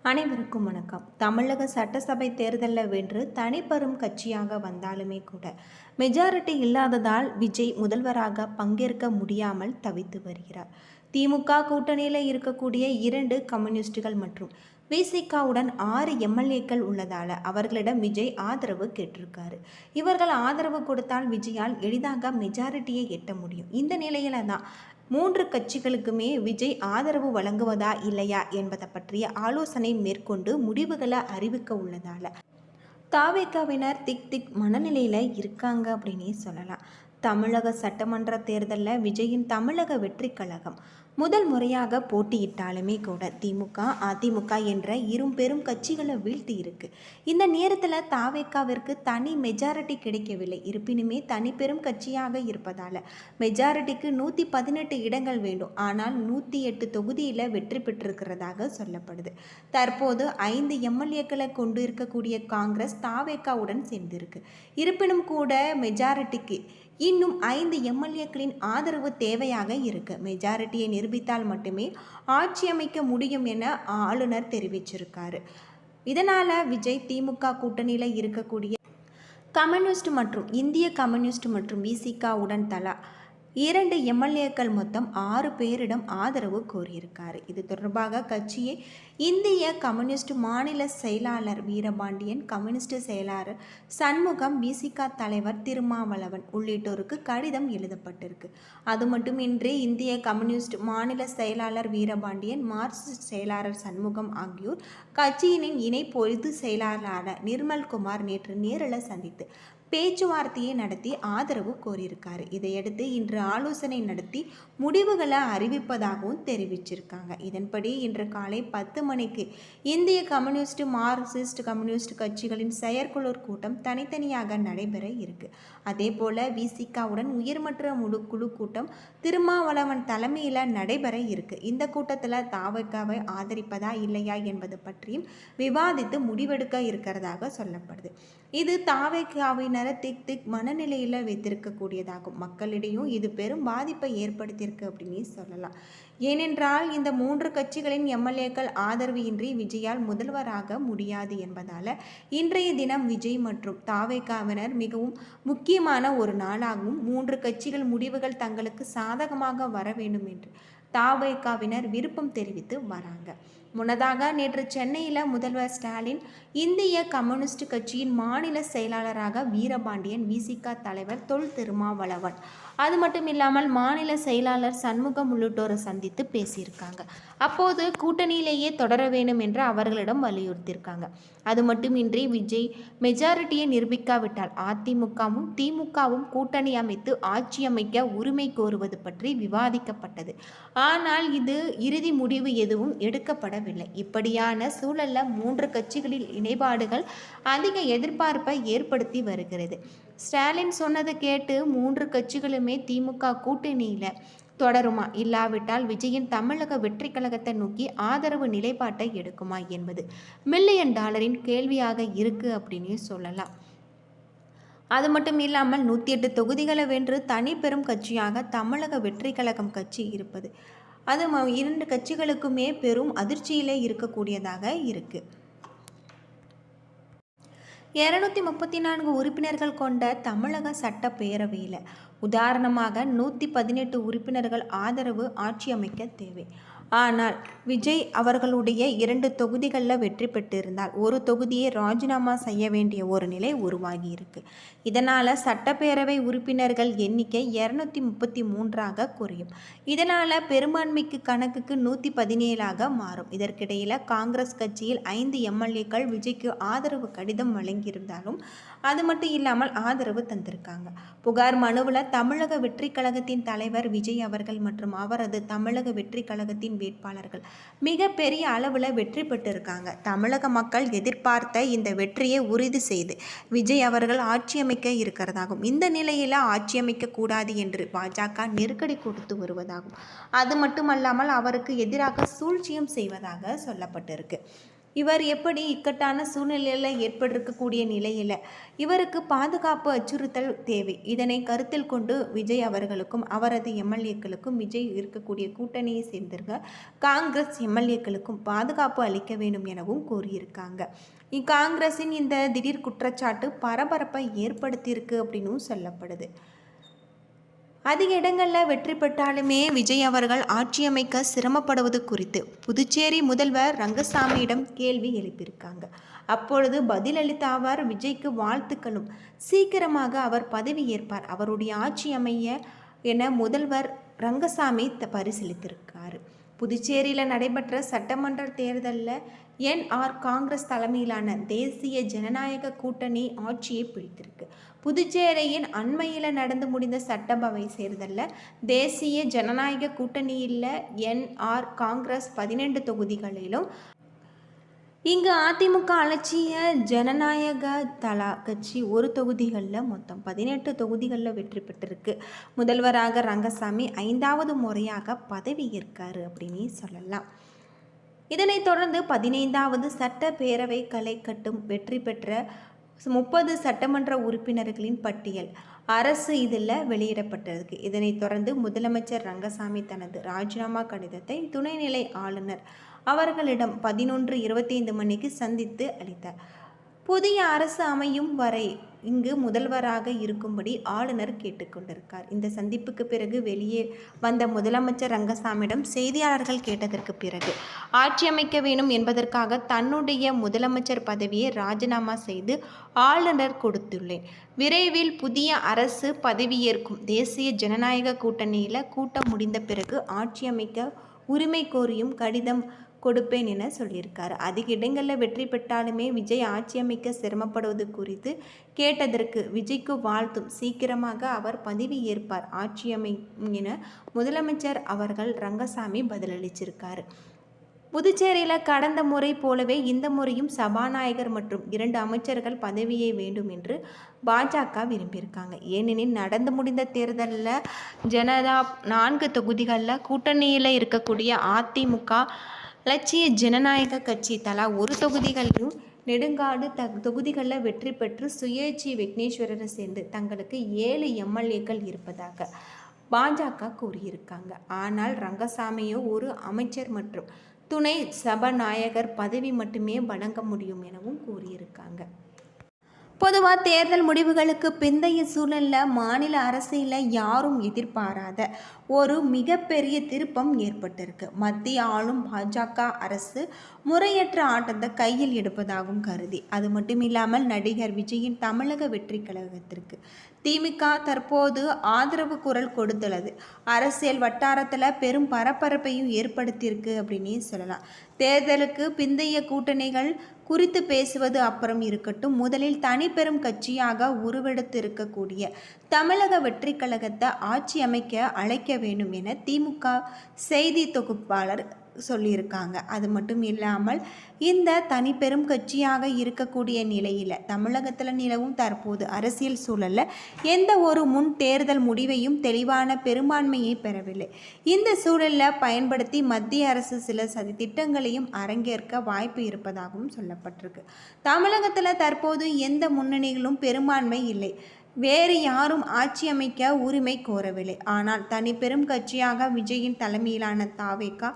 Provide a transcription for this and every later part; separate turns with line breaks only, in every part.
அனைவருக்கும் வணக்கம். தமிழக சட்டசபை தேர்தலில் வென்று தனிப்பெரும் கட்சியாக வந்தாலுமே கூட மெஜாரிட்டி இல்லாததால் விஜய் முதல்வராக பங்கேற்க முடியாமல் தவித்து வருகிறார். திமுக கூட்டணியில் இருக்கக்கூடிய 2 கம்யூனிஸ்டுகள் மற்றும் விசிகாவுடன் 6 எம்எல்ஏக்கள் உள்ளதால் அவர்களிடம் விஜய் ஆதரவு கேட்டிருக்காரு. இவர்கள் ஆதரவு கொடுத்தால் விஜயால் எளிதாக மெஜாரிட்டியை எட்ட முடியும். இந்த நிலையில தான் 3 கட்சிகளுக்குமே விஜய் ஆதரவு வழங்குவதா இல்லையா என்பதை பற்றிய ஆலோசனை மேற்கொண்டு முடிவுகளை அறிவிக்க உள்ளதால தாவேகாவினர் திக் மனநிலையில் இருக்காங்க அப்படின்னே சொல்லலாம். தமிழக சட்டமன்ற தேர்தலில் விஜயின் தமிழக வெற்றி கழகம் முதல் முறையாக போட்டியிட்டாலுமே கூட திமுக அதிமுக என்ற பெரும் கட்சிகளை வீழ்த்தி இருக்கு. இந்த நேரத்தில் தாவேகாவிற்கு தனி மெஜாரிட்டி கிடைக்கவில்லை. இருப்பினுமே தனி பெரும் கட்சியாக இருப்பதால் மெஜாரிட்டிக்கு 118 இடங்கள் வேண்டும். ஆனால் 108 தொகுதியில் வெற்றி பெற்றிருக்கிறதாக சொல்லப்படுது. தற்போது 5 எம்எல்ஏக்களை கொண்டு இருக்கக்கூடிய காங்கிரஸ் தாவேகாவுடன் சேர்ந்திருக்கு. இருப்பினும் கூட மெஜாரிட்டிக்கு இன்னும் 5 எம்எல்ஏக்களின் ஆதரவு தேவையாக இருக்கு. மெஜாரிட்டியை நிரூபித்தால் மட்டுமே ஆட்சி அமைக்க முடியும் என ஆளுநர் தெரிவிச்சிருக்காரு. இதனால் விஜய் திமுக கூட்டணியில் இருக்கக்கூடிய கம்யூனிஸ்ட் மற்றும் இந்திய கம்யூனிஸ்ட் மற்றும் விசிகாவுடன் தலா 2 எம்எல்ஏக்கள் மொத்தம் 6 பேரிடம் ஆதரவு கோரியிருக்காரு. இது தொடர்பாக கட்சியை இந்திய கம்யூனிஸ்ட் மாநில செயலாளர் வீரபாண்டியன், கம்யூனிஸ்ட் செயலாளர் சண்முகம், விசிகா தலைவர் திருமாவளவன் உள்ளிட்டோருக்கு கடிதம் எழுதப்பட்டிருக்கு. அது மட்டுமின்றி இந்திய கம்யூனிஸ்ட் மாநில செயலாளர் வீரபாண்டியன், மார்க்சிஸ்ட் செயலாளர் சண்முகம் ஆகியோர் கட்சியினின் இணை பொது செயலாளரான நிர்மல்குமார் நேற்று நேரில் சந்தித்து பேச்சுவார்த்தையை நடத்தி ஆதரவு கோரியிருக்காரு. இதையடுத்து இன்று ஆலோசனை நடத்தி முடிவுகளை அறிவிப்பதாகவும் தெரிவிச்சிருக்காங்க. இதன்படி இன்று காலை 10 மணிக்கு இந்திய கம்யூனிஸ்ட் மார்க்சிஸ்ட் கம்யூனிஸ்ட் கட்சிகளின் செயற்குழு கூட்டம் தனித்தனியாக நடைபெற இருக்கு. அதே போல விசிகாவுடன் உயர்மட்ட குழு கூட்டம் திருமாவளவன் தலைமையில் நடைபெற இருக்கு. இந்த கூட்டத்தில் தாவேகாவை ஆதரிப்பதா இல்லையா என்பது பற்றியும் விவாதித்து முடிவெடுக்க இருக்கிறதாக சொல்லப்படுது. இது தாவேகாவினர் திக் மனநிலையில் வைத்திருக்கக்கூடியதாகும். மக்களிடையும் இது பெரும் பாதிப்பை ஏற்படுத்தியிருக்கு அப்படின்னு சொல்லலாம். ஏனென்றால் இந்த 3 கட்சிகளின் எம்எல்ஏக்கள் ஆதரவு இன்றி விஜயால் முதல்வராக முடியாது என்பதால் இன்றைய தினம் விஜய் மற்றும் தாவேகாவினர் மிகவும் முக்கியமான ஒரு நாளாகவும் 3 கட்சிகள் முடிவுகள் தங்களுக்கு சாதகமாக வர வேண்டும் என்று தாவேகாவினர் விருப்பம் தெரிவித்து வராங்க. முன்னதாக நேற்று சென்னையில் முதல்வர் ஸ்டாலின் இந்திய கம்யூனிஸ்ட் கட்சியின் மாநில செயலாளராக வீரபாண்டியன், விசிகா தலைவர் தொல் திருமாவளவன், அது மட்டும் இல்லாமல் மாநில செயலாளர் சண்முகம் உள்ளிட்டோரை சந்தித்து பேசியிருக்காங்க. அப்போது கூட்டணியிலேயே தொடர வேண்டும் என்று அவர்களிடம் வலியுறுத்தியிருக்காங்க. அது மட்டுமின்றி விஜய் மெஜாரிட்டியை நிரூபிக்காவிட்டால் அதிமுகவும் திமுகவும் கூட்டணி அமைத்து ஆட்சி அமைக்க உரிமை கோருவது பற்றி விவாதிக்கப்பட்டது. ஆனால் இது இறுதி முடிவு எதுவும் எடுக்கப்படவில்லை. இப்படியான சூழலில் 3 கட்சிகளில் இணைபாடுகள் அதிக எதிர்பார்ப்பை ஏற்படுத்தி வருகிறது. ஸ்டாலின் சொன்னதை கேட்டு 3 கட்சிகளுமே திமுக கூட்டணியில் தொடருமா, இல்லாவிட்டால் விஜயின் தமிழக வெற்றி கழகத்தை நோக்கி ஆதரவு நிலைப்பாட்டை எடுக்குமா என்பது $1 மில்லியன் கேள்வியாக இருக்கு அப்படின்னு சொல்லலாம். அது மட்டும் இல்லாமல் 108 தொகுதிகளை வென்று தனி பெரும் கட்சியாக தமிழக வெற்றி கழகம் கட்சி இருப்பது அது 2 கட்சிகளுக்குமே பெரும் அதிர்ச்சியிலே இருக்கக்கூடியதாக இருக்கு. 234 உறுப்பினர்கள் கொண்ட தமிழக சட்டப்பேரவையில் உதாரணமாக 118 உறுப்பினர்கள் ஆதரவு ஆட்சி அமைக்க தேவை. ஆனால் விஜய் அவர்களுடைய 2 தொகுதிகளில் வெற்றி பெற்றிருந்தால் ஒரு தொகுதியை ராஜினாமா செய்ய வேண்டிய ஒரு நிலை உருவாகி இருக்கு. இதனால் சட்டப்பேரவை உறுப்பினர்கள் எண்ணிக்கை 233ஆக குறையும். இதனால் பெரும்பான்மைக்கு கணக்குக்கு 117ஆக மாறும். இதற்கிடையில் காங்கிரஸ் கட்சியில் 5 எம்எல்ஏக்கள் விஜய்க்கு ஆதரவு கடிதம் வழங்கியிருந்தாலும் அது மட்டும் இல்லாமல் ஆதரவு தந்திருக்காங்க. புகார் மனுவில் தமிழக வெற்றி கழகத்தின் தலைவர் விஜய் அவர்கள் மற்றும் அவரது தமிழக வெற்றி கழகத்தின் வேட்பாளர்கள் மிக பெரிய அளவில் வெற்றி பெற்றிருக்காங்க. தமிழக மக்கள் எதிர்பார்த்த இந்த வெற்றியை உறுதி செய்து விஜய் அவர்கள் ஆட்சி அமைக்க இருக்கிறதாகும். இந்த நிலையில் ஆட்சி அமைக்க கூடாது என்று பாஜக நெருக்கடி கொடுத்து வருவதாகும். அது மட்டுமல்லாமல் அவருக்கு எதிராக சூழ்ச்சியும் செய்வதாக சொல்லப்பட்டிருக்கு. இவர் எப்படி இக்கட்டான சூழ்நிலையில் ஏற்பட்டிருக்கக்கூடிய நிலையில் இவருக்கு பாதுகாப்பு அச்சுறுத்தல் தேவை. இதனை கருத்தில் கொண்டு விஜய் அவர்களுக்கும் அவரது எம்எல்ஏக்களுக்கும் விஜய் இருக்கக்கூடிய கூட்டணியை சேர்ந்திருக்க காங்கிரஸ் எம்எல்ஏக்களுக்கும் பாதுகாப்பு அளிக்க வேண்டும் எனவும் கூறியிருக்காங்க. காங்கிரஸின் இந்த திடீர் குற்றச்சாட்டு பரபரப்பை ஏற்படுத்தியிருக்கு அப்படின்னும் சொல்லப்படுது. அதிக இடங்களில் வெற்றி பெற்றாலுமே விஜய் அவர்கள் ஆட்சி அமைக்க சிரமப்படுவது குறித்து புதுச்சேரி முதல்வர் ரங்கசாமியிடம் கேள்வி எழுப்பியிருக்காங்க. அப்பொழுது பதிலளித்த அவர் விஜய்க்கு வாழ்த்துக்களும், சீக்கிரமாக அவர் பதவி ஏற்பார், அவருடைய ஆட்சி அமைய என முதல்வர் ரங்கசாமி பரிசீலித்திருக்காரு. புதுச்சேரியில் நடைபெற்ற சட்டமன்ற தேர்தலில் என்ஆர் காங்கிரஸ் தலைமையிலான தேசிய ஜனநாயக கூட்டணி ஆட்சியை பிடித்திருக்கு. புதுச்சேரியின் அண்மையில் நடந்து முடிந்த சட்டசபை தேர்தலில் தேசிய ஜனநாயக கூட்டணியில் என்ஆர் காங்கிரஸ் 12 தொகுதிகளிலும், இங்கு அதிமுக அலட்சிய ஜனநாயக தளா கட்சி ஒரு தொகுதிகளில் மொத்தம் 18 தொகுதிகளில் வெற்றி பெற்றிருக்கு. முதல்வராக ரங்கசாமி 5வது முறையாக பதவி ஏற்காரு அப்படின்னு சொல்லலாம். இதனைத் தொடர்ந்து 15வது சட்டப்பேரவை களை கட்டும் வெற்றி பெற்ற 30 சட்டமன்ற உறுப்பினர்களின் பட்டியல் அரசு இதில் வெளியிடப்பட்டிருக்கு. இதனைத் தொடர்ந்து முதலமைச்சர் ரங்கசாமி தனது ராஜினாமா கடிதத்தை துணைநிலை ஆளுநர் அவர்களிடம் 11:25 மணிக்கு சந்தித்து அளித்தார். புதிய அரசு அமையும் வரை இங்கு முதல்வராக இருக்கும்படி ஆளுநர் கேட்டுக்கொண்டிருக்கார். இந்த சந்திப்புக்கு பிறகு வெளியே வந்த முதலமைச்சர் ரங்கசாமியிடம் செய்தியாளர்கள் கேட்டதற்கு பிறகு ஆட்சி அமைக்க வேண்டும் என்பதற்காக தன்னுடைய முதலமைச்சர் பதவியை ராஜினாமா செய்து ஆளுநர் கொடுத்துள்ளேன். விரைவில் புதிய அரசு பதவியேற்கும். தேசிய ஜனநாயக கூட்டணியில் கூட்டம் முடிந்த பிறகு ஆட்சி அமைக்க உரிமை கோரியும் கடிதம் கொடுப்பேன் என சொல்லியிருக்காரு. அதிக இடங்களில் வெற்றி பெற்றாலுமே விஜய் ஆட்சி அமைக்க சிரமப்படுவது குறித்து கேட்டதற்கு விஜய்க்கு வாழ்த்தும், சீக்கிரமாக அவர் பதவி ஏற்பார், ஆட்சி அமைக்கும் என முதலமைச்சர் அவர்கள் ரங்கசாமி பதிலளிச்சிருக்காரு. புதுச்சேரியில் கடந்த முறை போலவே இந்த முறையும் சபாநாயகர் மற்றும் 2 அமைச்சர்கள் பதவியை வேண்டும் என்று பாஜக விரும்பியிருக்காங்க. ஏனெனில் நடந்து முடிந்த தேர்தலில் ஜனதா 4 தொகுதிகளில் கூட்டணியில் இருக்கக்கூடிய அதிமுக லட்சிய ஜனநாயக கட்சி தலா ஒரு தொகுதிகளிலும் நெடுங்காடு தொகுதிகளில் வெற்றி பெற்று சுயேட்சை விக்னேஸ்வரரை சேர்ந்து தங்களுக்கு 7 எம்எல்ஏக்கள் இருப்பதாக பாஜக கூறியிருக்காங்க. ஆனால் ரங்கசாமியோ ஒரு அமைச்சர் மற்றும் துணை சபாநாயகர் பதவி மட்டுமே வழங்க முடியும் எனவும் கூறியிருக்காங்க. பொதுவாக தேர்தல் முடிவுகளுக்கு பிந்தைய சூழலில் மாநில அரசியலில் யாரும் எதிர்பாராத ஒரு மிகப்பெரிய திருப்பம் ஏற்பட்டிருக்கு. மத்திய ஆளும் பாஜக அரசு முறையற்ற ஆட்டத்தை கையில் எடுப்பதாகவும் கருதி, அது மட்டும் இல்லாமல் நடிகர் விஜயின் தமிழக வெற்றி கழகத்திற்கு திமுக தற்போது ஆதரவு குரல் கொடுத்துள்ளது அரசியல் வட்டாரத்தில் பெரும் பரபரப்பையும் ஏற்படுத்தியிருக்கு அப்படின்னு சொல்லலாம். தேர்தலுக்கு பிந்தைய கூட்டணிகள் குறித்து பேசுவது அப்புறம் இருக்கட்டும், முதலில் தனிப்பெரும் கட்சியாக உருவெடுத்து இருக்கக்கூடிய தமிழக வெற்றி கழகத்தை ஆட்சி அமைக்க அழைக்க வேண்டும் என திமுக செய்தி தொகுப்பாளர் சொல்லியிருக்காங்க. அது மட்டும் இல்லாமல் இந்த தனிப்பெரும் கட்சியாக இருக்கக்கூடிய நிலையில் தமிழகத்தில் நிலவும் தற்போது அரசியல் சூழலில் எந்த ஒரு முன் தேர்தல் முடிவையும் தெளிவான பெரும்பான்மையை பெறவில்லை. இந்த சூழலில் பயன்படுத்தி மத்திய அரசு சில திட்டங்களையும் அரங்கேற்க வாய்ப்பு இருப்பதாகவும் சொல்லப்பட்டிருக்கு. தமிழகத்தில் தற்போது எந்த முன்னணிகளும் பெரும்பான்மை இல்லை, வேறு யாரும் ஆட்சி அமைக்க உரிமை கோரவில்லை. ஆனால் தனி பெரும் கட்சியாக விஜயின் தலைமையிலான தாவேகா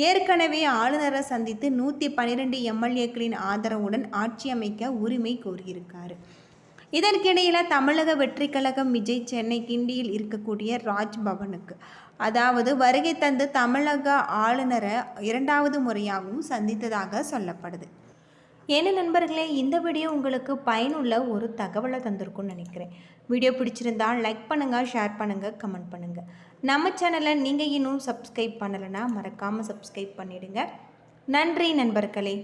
ஏற்கனவே ஆளுநரை சந்தித்து 112 எம்எல்ஏக்களின் ஆதரவுடன் ஆட்சி அமைக்க உரிமை கோரியிருக்காரு. இதற்கிடையில் தமிழக வெற்றி கழகம் விஜய் சென்னை கிண்டியில் இருக்கக்கூடிய ராஜ்பவனுக்கு அதாவது வருகை தந்து தமிழக ஆளுநரை 2வது முறையாகவும் சந்தித்ததாக சொல்லப்படுது. என்ன நண்பர்களே, இந்த வீடியோ உங்களுக்கு பயனுள்ள ஒரு தகவலை தந்திருக்கும்னு நினைக்கிறேன். வீடியோ பிடிச்சிருந்தால் லைக் பண்ணுங்கள், ஷேர் பண்ணுங்கள், கமெண்ட் பண்ணுங்கள். நம்ம சேனலை நீங்கள் இன்னும் சப்ஸ்கிரைப் பண்ணலைன்னா மறக்காமல் சப்ஸ்கிரைப் பண்ணிவிடுங்க. நன்றி நண்பர்களே.